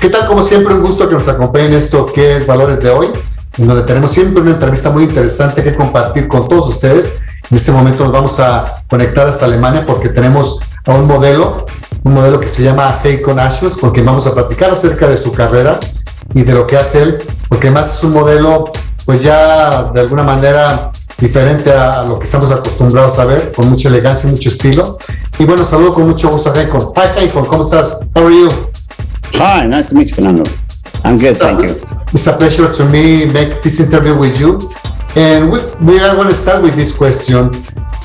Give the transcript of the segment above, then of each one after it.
¿Qué tal? Como siempre, un gusto que nos acompañen en esto que es Valores de Hoy, en donde tenemos siempre una entrevista muy interesante que compartir con todos ustedes. En este momento nos vamos a conectar hasta Alemania porque tenemos a un modelo que se llama Hakoon, anshus, con quien vamos a platicar acerca de su carrera y de lo que hace él, porque además es un modelo pues ya de alguna manera diferente a lo que estamos acostumbrados a ver, con mucha elegancia y mucho estilo. Y bueno, saludo con mucho gusto a Hakoon. Hi Hakoon, ¿cómo estás? How are you? Hi, nice to meet you, Fernando. I'm good, thank you. It's a pleasure to me make this interview with you. And we are going to start with this question.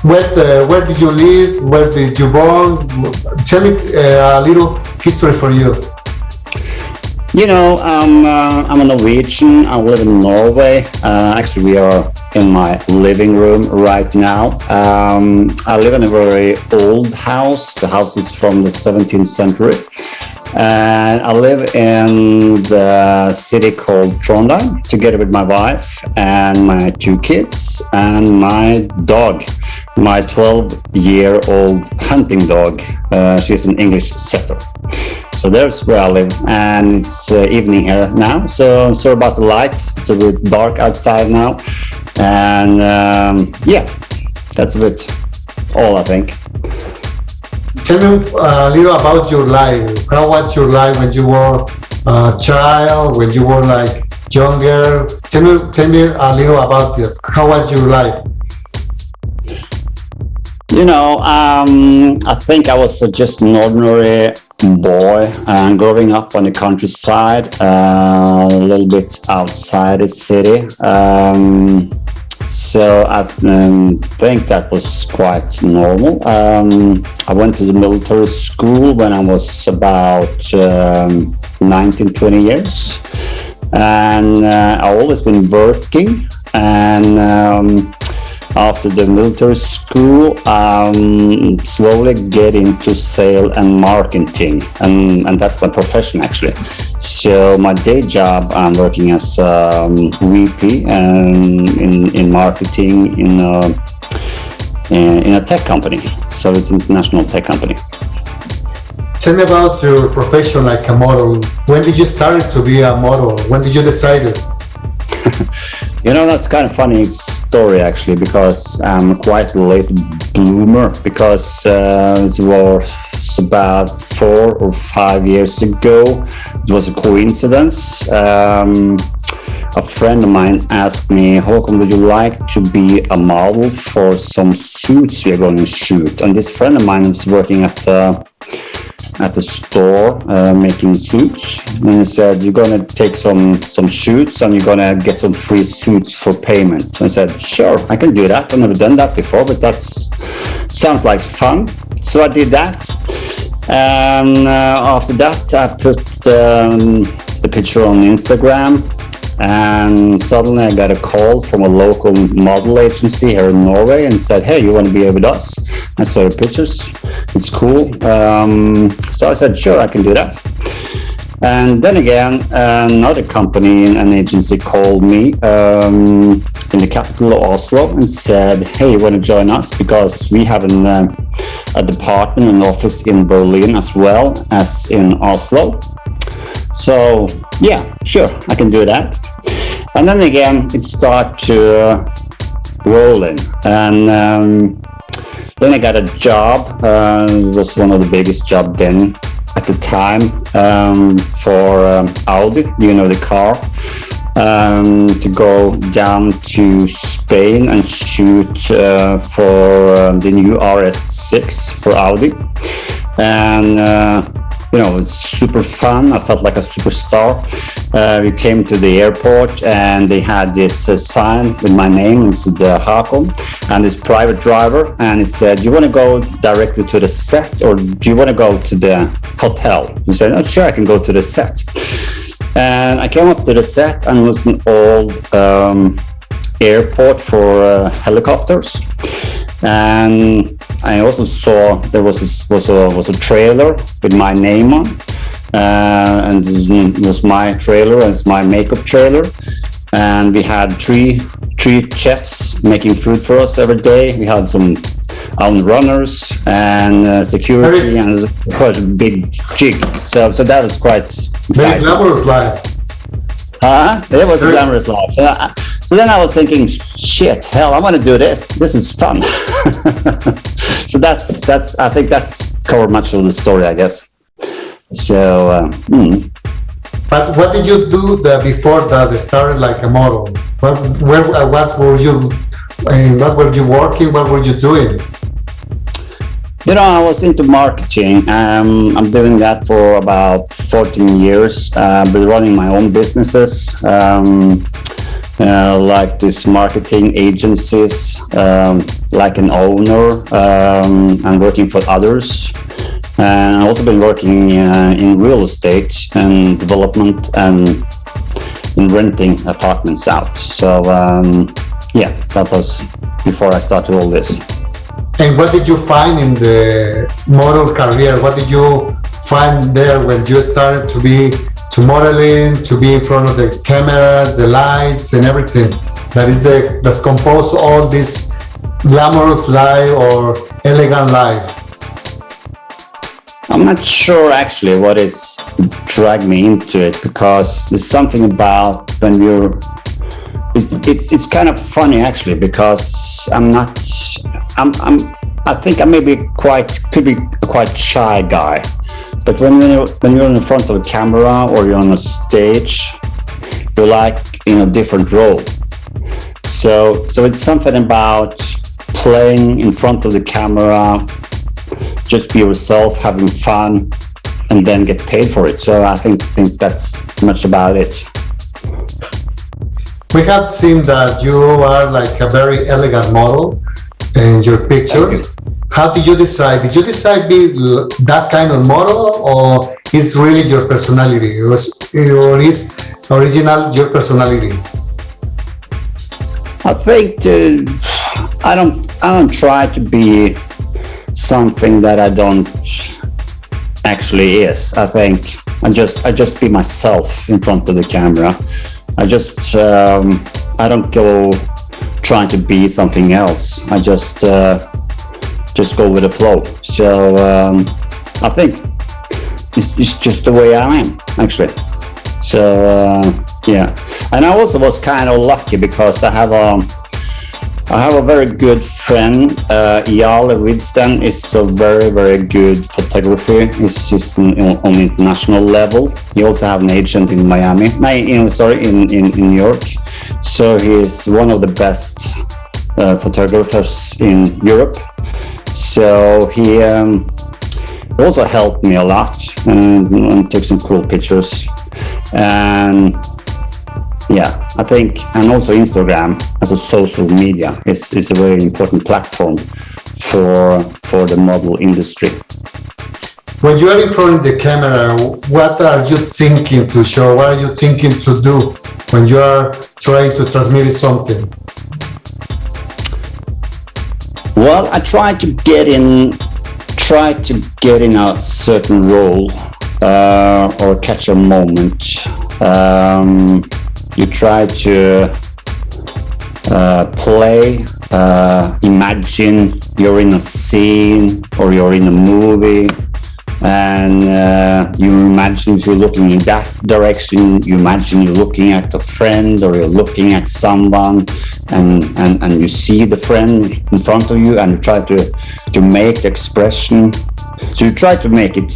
Where did you live? Where did you born? Tell me a little history for you. You know, I'm a Norwegian. I live in Norway. Actually, we are in my living room right now. I live in a very old house. The house is from the 17th century. And I live in the city called Trondheim together with my wife and my 2 kids and my dog, my 12-year-old hunting dog. She's an English setter. So there's where I live, and it's evening here now. So I'm sorry about the light. It's a bit dark outside now. And yeah, that's a bit all, I think. Tell me a little about your life. How was your life when you were a child, when you were like younger? Tell me a little about it. How was your life? You know, I think I was just an ordinary boy growing up on the countryside, a little bit outside the city. So I think that was quite normal. I went to the military school when I was about 19, 20 years. And I've always been working. And after the military school, slowly get into sales and marketing. And that's my profession, actually. So my day job, I'm working as VP in marketing in a tech company. So it's an international tech company. Tell me about your profession like a model. When did you start to be a model? When did you decide it? You know, that's kind of funny story actually, because I'm quite a late bloomer, because it was about 4 or 5 years ago. It was a coincidence. A friend of mine asked me, Hakoon, would you like to be a model for some suits we're going to shoot? And this friend of mine was working at the store making suits, and he said, you're gonna take some shoots and you're gonna get some free suits for payment. And I said, sure, I can do that. I've never done that before, but that sounds like fun. So I did that, and after that I put the picture on Instagram, and suddenly I got a call from a local model agency here in Norway and said, hey, you want to be with us? I saw the pictures, it's cool. So I said, sure, I can do that. And then again, another company, an agency called me in the capital of Oslo and said, hey, you want to join us? Because we have a department, an office in Berlin as well as in Oslo. So yeah, sure, I can do that. And then again, it started to roll in. And then I got a job. It was one of the biggest jobs then at the time for Audi, you know, the car, to go down to Spain and shoot for the new RS6 for Audi. And you know, it's super fun. I felt like a superstar. We came to the airport and they had this sign with my name. It's the Hakoon, and this private driver. And it said, "You want to go directly to the set, or do you want to go to the hotel?" He said, "Oh, sure, I can go to the set." And I came up to the set, and it was an old airport for helicopters. And I also saw there was a trailer with my name on, and this was my trailer, and it's my makeup trailer. And we had three chefs making food for us every day. We had some own runners and security, and of course a big gig. So that was quite very exciting. glamorous life. It was a glamorous life. So then I was thinking, shit, hell, I want to do this. This is fun. So that's I think that's covered much of the story, I guess. So. But what did you do before that started like a model? What were you working? What were you doing? I was into marketing. I'm doing that for about 14 years. Been running my own businesses, like these marketing agencies, like an owner, and working for others. And I've also been working in real estate and development and in renting apartments out. So that was before I started all this. And what did you find in the model career? What did you find there when you started to modeling, to be in front of the cameras, the lights, and everything that compose all this glamorous life or elegant life? I'm not sure actually what is dragged me into it, because there's something about when you're. It's kind of funny actually, because I think I could be a quite shy guy, but when you're in front of a camera or you're on a stage, you're like in a different role. So it's something about playing in front of the camera, just be yourself, having fun, and then get paid for it. So I think that's much about it. We have seen that you are like a very elegant model in your pictures. How did you decide? Did you decide to be that kind of model, or is really your personality, or is original your personality? I think I don't try to be something that I don't actually is. I think I just be myself in front of the camera. I don't go trying to be something else. I just go with the flow. So I think it's just the way I am actually. So and I also was kind of lucky because I have a very good friend. Jarle Widsten is a very, very good photographer. He's just on international level. He also have an agent in Miami. In New York. So he's one of the best photographers in Europe. So he also helped me a lot and took some cool pictures. And I think, and also Instagram as a social media is a very important platform for the model industry. When you are in front of the camera, what are you thinking to show? What are you thinking to do when you are trying to transmit something? Well, I try to get in a certain role or catch a moment. You try to play, imagine you're in a scene or you're in a movie, and you imagine if you're looking in that direction, you imagine you're looking at a friend or you're looking at someone, and you see the friend in front of you, and you try to make the expression. So you try to make it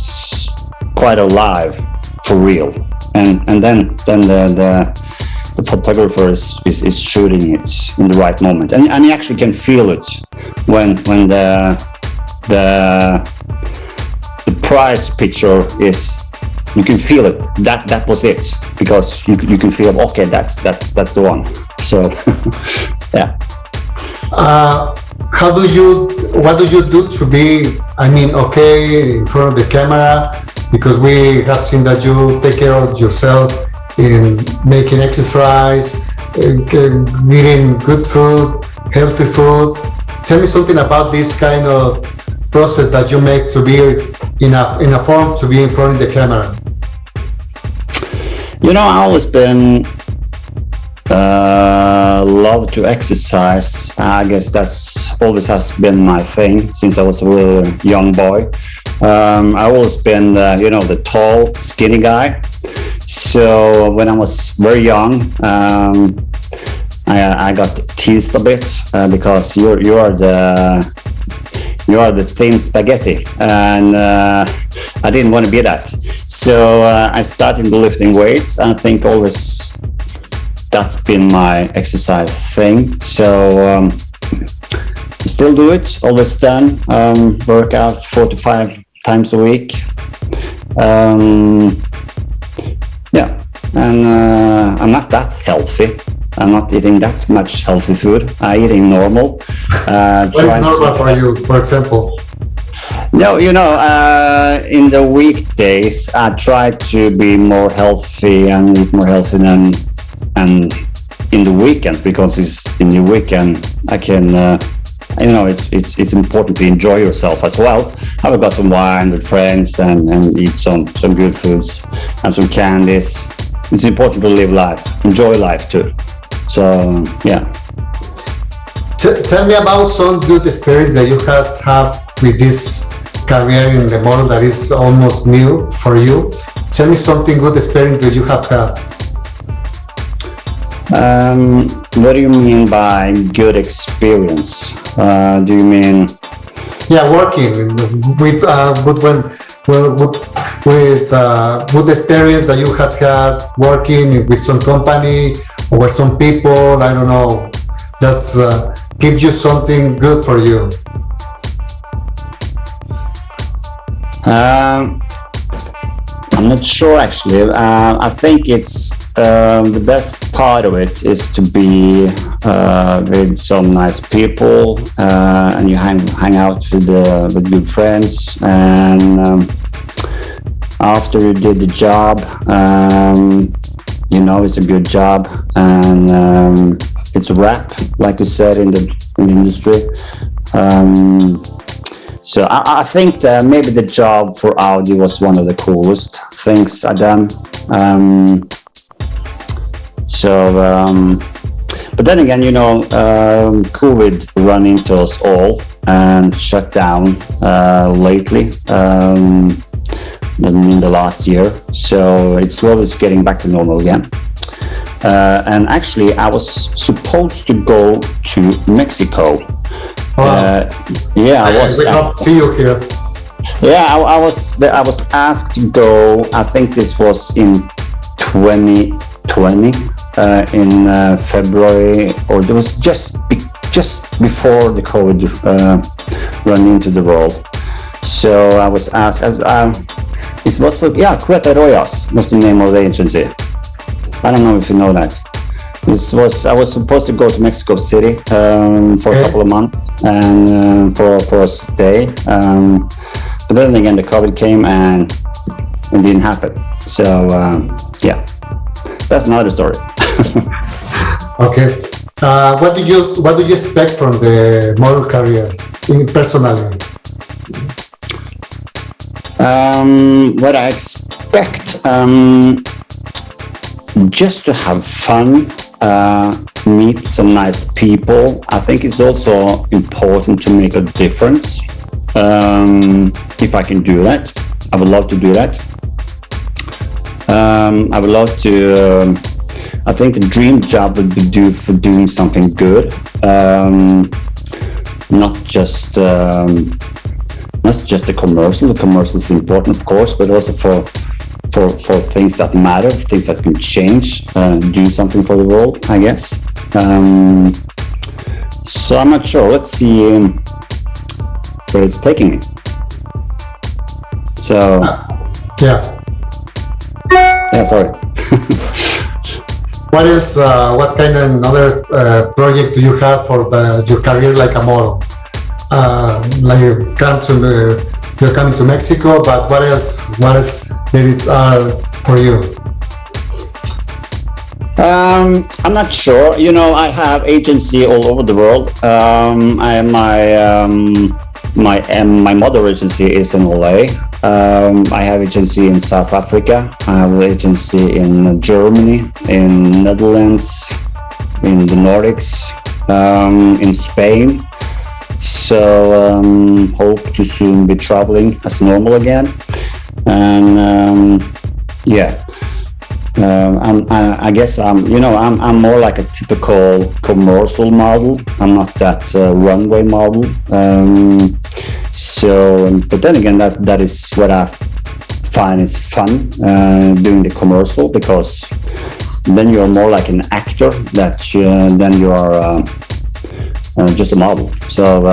quite alive, for real, and then the photographer is shooting it in the right moment, and you actually can feel it when the prize picture is, you can feel it, that was it, because you can feel, okay, that's the one. So what do you do to be, okay, in front of the camera? Because we have seen that you take care of yourself in making exercise, eating good food, healthy food. Tell me something about this kind of process that you make to be in a form to be in front of the camera. I've always been Love to exercise. I guess that's always has been my thing since I was a really young boy. I always been, the tall, skinny guy. So when I was very young, I got teased a bit because you are the thin spaghetti, and I didn't want to be that. So I started lifting weights. I think always that's been my exercise thing. So still do it, always done. Work out 4 to 5 times a week. And I'm not that healthy. I'm not eating that much healthy food. I'm eating normal. What is normal for you, for example? No, in the weekdays, I try to be more healthy and eat more healthy than in the weekend, because it's in the weekend I can, it's important to enjoy yourself as well. Have a glass of wine with friends and eat some good foods and some candies. It's important to live life, enjoy life too. So, yeah. Tell me about some good experience that you have had with this career in the model that is almost new for you. Tell me something good experience that you have had. What do you mean by good experience? Do you mean? Yeah, working with good experience that you have had working with some company or with some people. I don't know. That's gives you something good for you. I'm not sure actually. I think it's the best part of it is to be with some nice people, and you hang out with good friends, and after you did the job, it's a good job, and it's a wrap, like you said in the industry. So I think that maybe the job for Audi was one of the coolest things I done. But then again, COVID run into us all and shut down lately in the last year. So it's slowly getting back to normal again. And actually, I was supposed to go to Mexico. Wow. We hope to see you here. Yeah, I was asked to go. I think this was in 2020 in February, or it was just before the COVID run into the world. So I was asked. It was for Cueta Royas was the name of the agency. I don't know if you know that. I was supposed to go to Mexico City for a couple of months and for a stay. But then again, the COVID came and it didn't happen. So that's another story. Okay. What do you expect from the model career personally? What I expect, just to have fun, meet some nice people. I think it's also important to make a difference. If I can do that, I would love to do that. I would love to. I think the dream job would be doing something good, not just the commercial. The commercial is important, of course, but also for things that matter, things that can change, do something for the world, I guess. So I'm not sure. Let's see where it's taking me. So yeah, sorry. What else? What kind of another project do you have for your career like a model? Like you're coming to Mexico, but what else there is for you? I'm not sure. I have agency all over the world. My mother agency is in LA. I have agency in South Africa. I have agency in Germany, in Netherlands, in the Nordics, in Spain. So hope to soon be traveling as normal again. And I guess I'm more like a typical commercial model. I'm not that runway model. But then again, that is what I find is fun, doing the commercial, because then you're more like an actor than you are just a model. So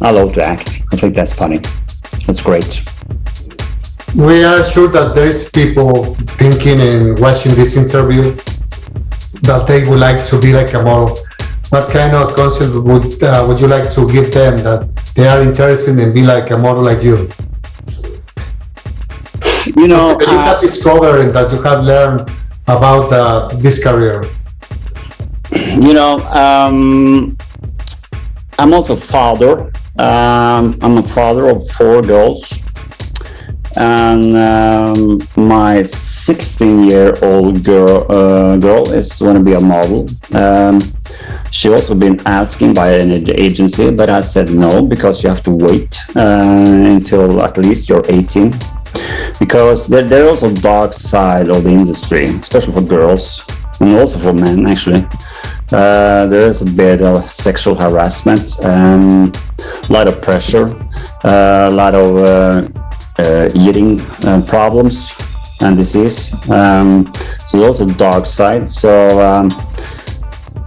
I love to act. I think that's funny. That's great. We are sure that there's people thinking and watching this interview that they would like to be like a model. What kind of concept would you like to give them that they are interested in be like a model like you? You know, that you have discovered and that you have learned about this career. You know, I'm also a father. I'm a father of 4 girls. And my 16-year-old girl is going to be a model. She also been asking by an agency, but I said no, because you have to wait until at least you're 18. Because there's also a dark side of the industry, especially for girls and also for men, actually. There is a bit of sexual harassment, a lot of pressure, a lot of eating problems and disease. So also dark side. So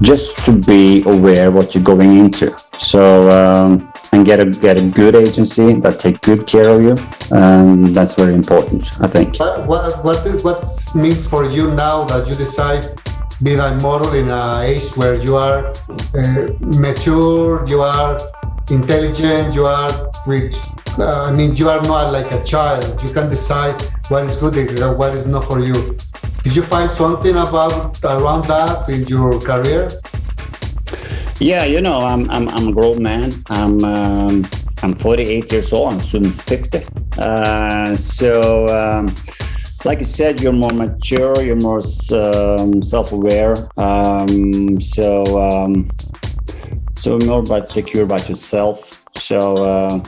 just to be aware what you're going into. So and get a good agency that take good care of you, and that's very important, I think. What means for you now that you decide being a model in an age where you are mature, you are intelligent, you are you are not like a child. You can decide what is good and what is not for you. Did you find something around that in your career? Yeah, you know, I'm a grown man. I'm 48 years old. I'm soon 50. Like you said, you're more mature. You're more self-aware. So more about secure about yourself. So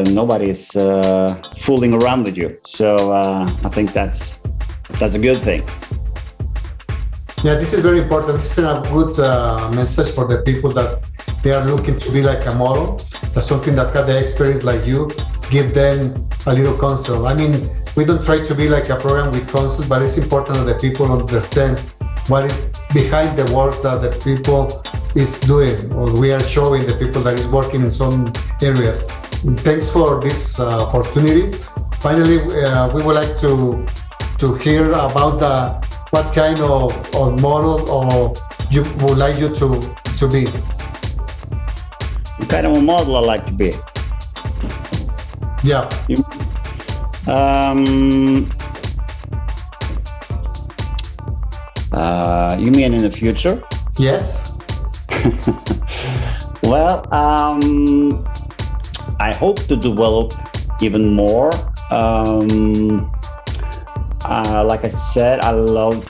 nobody's fooling around with you. So I think that's a good thing. Yeah, this is very important. This is a good message for the people that they are looking to be like a model. That's something that have the experience like you. Give them a little counsel. I mean, we don't try to be like a program with counsel, but it's important that the people understand what is behind the work that the people is doing, or we are showing the people that is working in some areas. Thanks for this opportunity. Finally, we would like to hear about what kind of model or you would like you to be. What kind of a model I like to be? Yeah. You mean in the future? Yes. Well, I hope to develop even more. Like I said, I love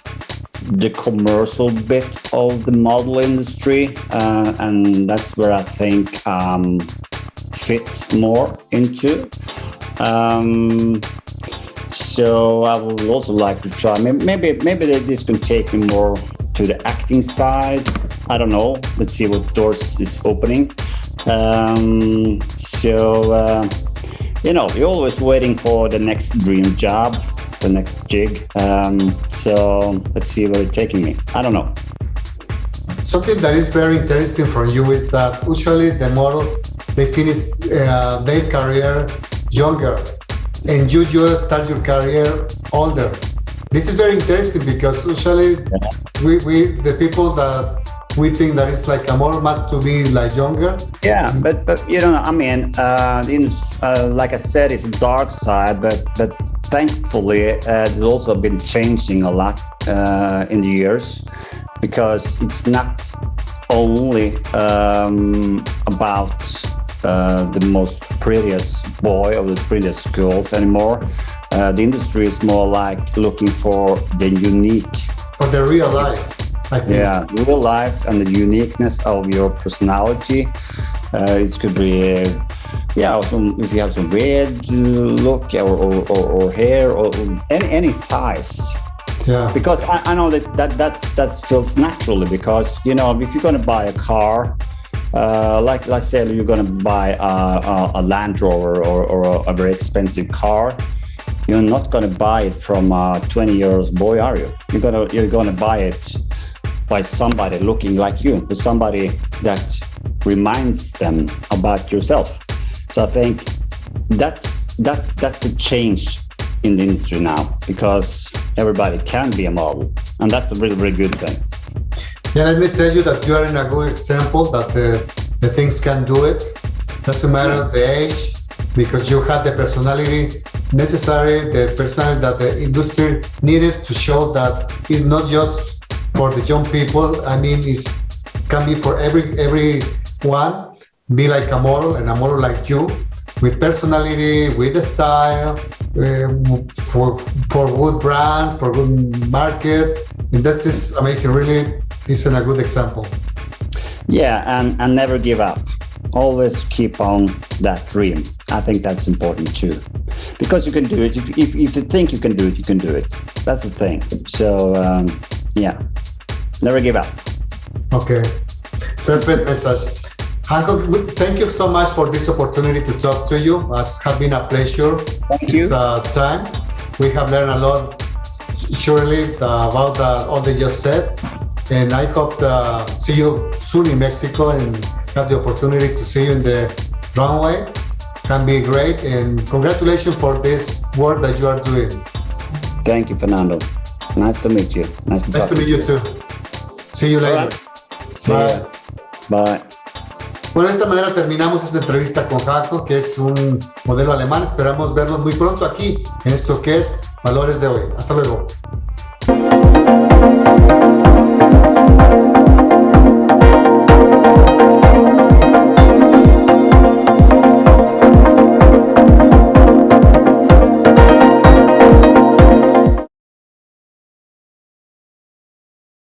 the commercial bit of the model industry, and that's where I think fit more into. So I would also like to try. Maybe this can take me more to the acting side. I don't know. Let's see what doors is opening. You're always waiting for the next dream job, the next gig. So let's see where it's taking me. I don't know. Something that is very interesting for you is that usually the models, they finish their career younger, and you just start your career older. This is very interesting because usually we the people that we think that it's like a model must to be like younger. Yeah, but I mean, like I said, it's a dark side, but thankfully it's also been changing a lot in the years, because it's not only about the most prettiest boy or the prettiest girls anymore. The industry is more like looking for the unique, For the real life. I think. Yeah, real life and the uniqueness of your personality. It could be, if you have some weird look or hair or any size. Yeah. Because I know that feels naturally, because if you're going to buy a car, like let's say you're going to buy a Land Rover or a very expensive car, you're not going to buy it from a 20-year-old boy, are you? You're going to buy it by somebody looking like you, with somebody that reminds them about yourself. So I think that's a change in the industry now, because everybody can be a model, and that's a really, really good thing. Yeah, let me tell you that you are in a good example that the things can do it. Doesn't matter the age, because you have the personality necessary, the personality that the industry needed to show that it's not just for the young people. I mean, it can be for everyone. Be like a model, and a model like you, with personality, with the style, for good brands, for good market. And this is amazing. Really, it's a good example. Yeah, and never give up. Always keep on that dream. I think that's important too, because you can do it. If you think you can do it, you can do it. That's the thing. So never give up. Okay, perfect message. Hakoon, thank you so much for this opportunity to talk to you. It has been a pleasure. Thank you. It's time. We have learned a lot, surely, about all that you said. And I hope to see you soon in Mexico and have the opportunity to see you in the runway. Can be great. And congratulations for this work that you are doing. Thank you, Fernando. Nice to meet you. Nice to meet you too. See you later. Right. Bye. Bueno, de esta manera terminamos esta entrevista con Hakoon, que es un modelo alemán. Esperamos vernos muy pronto aquí en esto que es Valores de Hoy. Hasta luego.